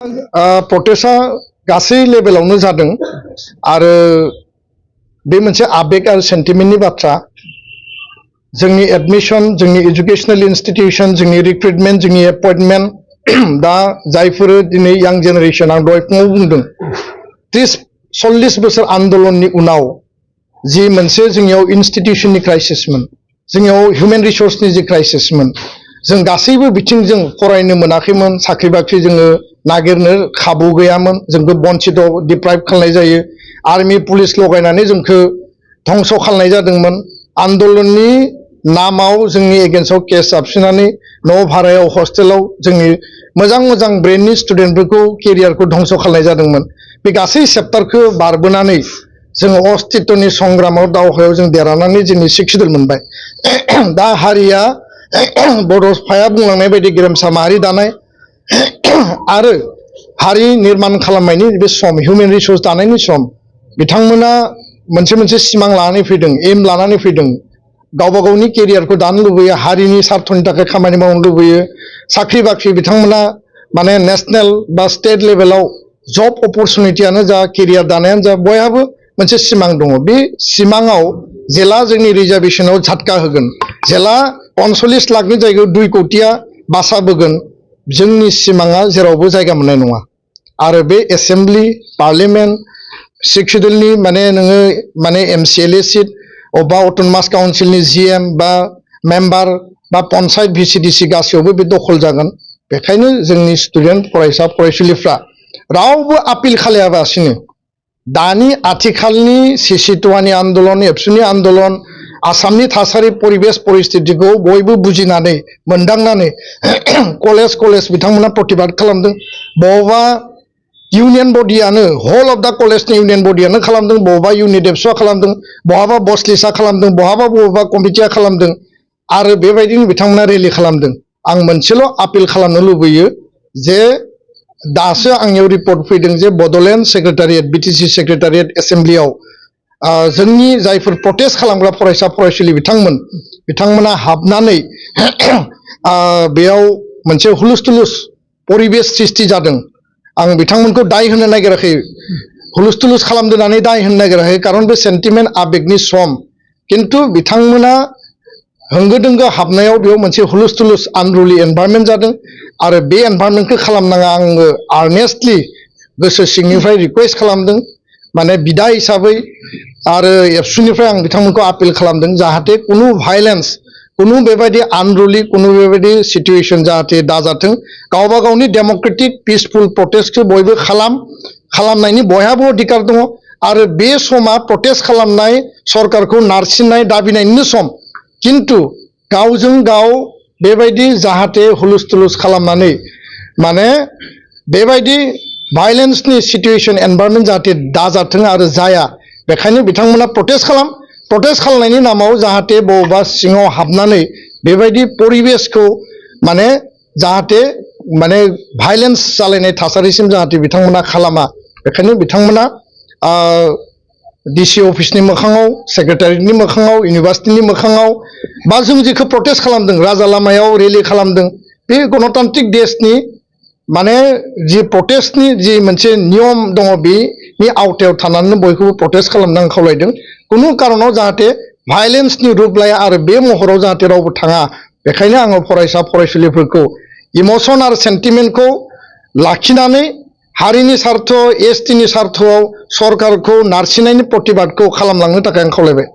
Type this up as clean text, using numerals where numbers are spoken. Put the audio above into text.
प्रटेस्टआ गासै लेभेलावनो जादों आरो बे मोनसे आबेग आरो सेन्टिमेन्टनि बाथ्रा। जोंनि एडमिशन, जोंनि एजुकेशनेल इन्स्टिट्यूशन, जोंनि रिक्रुटमेन्ट, जोंनि एपइन्टमेन्ट दा जायफोर दिनै यां जेनेरेशन आं दहाय फुङाव बुंदों 30-40 बोसोर आन्दोलननि उनाव जि मोनसे जोंनियाव इन्स्टिट्यूशननि क्राइसिसमोन, जोंनियाव ह्यूमेन रिसोर्सनि जि क्राइसिसमोन, जों गासैबो बिथिंजों फरायनो मोनाखैमोन, साख्रि बाख्रि जोङो नागिरनो खाबु गैयामोन, जोंखौ बन्चित डिप्राइभ खालामनाय जायो, आर्मी पुलिस लगायनानै जोंखौ धंस खालामनाय जादोंमोन। आन्दोलननि नामाव जोंनि एगेन्स्टआव केस जाबसिनानै न' भारायाव हस्टेलाव जोंनि मोजां मोजां ब्रेननि स्टुडेन्टफोरखौ केरियारखौ धंस खालामनाय जादोंमोन। बे गासै चेप्टारखौ बारबोनानै जोङो अस्तित्वनि संग्रामाव दावहायाव जों देरहानानै जोंनि सिक्सिडल मोनबाय। दा हारिया बड'फाया बुंलांनाय बायदि गेरेमसा माहारि दानाय आरो हारि निर्माण खालामनायनि बे सम, ह्यूमेन रिसोर्स दानायनि सम। बिथांमोना मोनसे मोनसे सिमां लानानै फैदों, एम लानानै फैदों, गावबा गावनि केरियारखौ दानो लुबैयो, हारिनि सार्थनि थाखाय खामानि मावनो लुबैयो। साख्रि बाख्रि बिथांमोना माने नेशनेल बा स्टेट लेभेलाव जब अपरचुनिटियानो जा, केरियार दानायानो जा, बयहाबो मोनसे सिमां दङ। बे सिमाङाव जेला जोंनि रिजार्भेशनाव झटका होगोन, जेला 45 लाखनि जायगायाव 2 कोटिया बासाबोगोन, जोंनि सिमाङा जेरावबो जायगा मोननाय नङा। आरो बे एसेम्बलि, पार्लियामेन्ट, सिक्सिडलनि माने नोङो माने MCLA सिट, अबा अट'नमास काउन्सिलनि GM बा मेम्बार बा पन्चायत VCDC गासैयावबो बे दखल जागोन। बेखायनो जोंनि स्टुडेन्ट, फरायसा फरायसुलिफ्रा रावबो आपिल खालायाबासिनो दानि आथिखालनि CC2नि आन्दोलन, एबसुनि आन्दोलन, आसामनि थासारि परिबेश परिस्थितिखौ बयबो बुजिनानै मोनदांनानै कलेज बिथांमोना प्रतिबाद खालामदों। बबेबा इउनियन बडियानो, हल अफ दा कलेजनि इउनियन बडियानो खालामदों, बबेबा इउनिट एबसुआ खालामदों, बहाबा बसलिसा खालामदों, बबेबा कमिटिया खालामदों आरो बेबायदिनो बिथांमोना रेलि खालामदों। आं मोनसेल' आपिल खालामनो लुबैयो जे दासो आंनियाव रिपर्ट फैदों जे बड'लेण्ड सेक्रेटारियेट, BTC सेक्रेटारियेट एसेम्बलियाव जोंनि जायफोर प्रटेस्ट खालामग्रा फरायसा फरायसुलि बिथांमोना हाबनानै बेयाव मोनसे हुलुस-थुलुस परिबेश सृष्टि जादों। आं बिथांमोनखौ दाय होनो नागिराखै, हुलुस-थुलुस खालामदोंनानै दाय होनो नागिराखै, खारन बे सेन्टिमेन्ट आबेगनि सम। किन्तु बिथांमोना होंगो दोंगो हाबनायाव बेयाव मोनसे हुलुस-थुलुस आनरुलि एनभायरनमेन्ट जादों आरो बे एनभायरनमेन्टखौ खालामनाङा। आङो आर्नेस्टलि गोसो सिंनिफ्राय रिकुवेस्ट खालामदों, माने बिदा हिसाबै आरो एबसुनिफ्राय आं बिथांमोनखौ आपिल खालामदों जाहाथे कुनु भायलेन्स, कुनु बेबायदि आनरुलि, कुनु बेबायदि सिटुएशन जाहाथे दाजाथों। गावबा गावनि डेम'क्रेटिक पिसफुल प्रटेस्टखौ बयबो खालामनायनि बयहाबो अधिकार दङ आरो बे समा प्रटेस्ट खालामनाय, सरकारखौ नारसिननाय, दाबिनायनिनो सम। किन्तु गावजों गाव बेबायदि जाहाथे हुलुस-थुलुस खालामनानै माने बेबायदि भायलेन्सनि सिटुएशन, एनभायरनमेन्ट जाहाथे दाजाथों आरो जाया, बेखायनो बिथांमोना प्रटेस्ट खालामनायनि नामाव जाहाथे बबेबा सिङाव हाबनानै बेबायदि परिबेशखौ माने जाहाथे माने भायलेन्स जालायनाय थासारिसिम जाहाथे बिथांमोना खालामा। बेखायनो बिथांमोना DC अफिसनि मोखाङाव, सेक्रेटारियेटनि मोखाङाव, इउनिभार्सिटिनि मोखाङाव बा जों जेखौ प्रटेस्ट खालामदों, राजा लामायाव रेलि खालामदों, बे गणतान्त्रिक देशनि माने जि प्रटेस्टनि जि मोनसे नियम दङ, बेनि आवथायाव थानानै बयखौबो प्रटेस्ट खालामनो आं खावलायदों। कुनु कारनाव जाहाथे भायलेन्सनि रुप लाया आरो बे महराव जाहाथे रावबो थाङा। बेखायनो आङो फरायसा फरायसुलिफोरखौ इमोसन आरो सेन्टिमेन्टखौ लाखिनानै हारिनि सार्थ, STनि सार्थआव सरकारखौ नारसिननायनि प्रतिबादखौ खालामलांनो थाखाय आं खावलायबाय।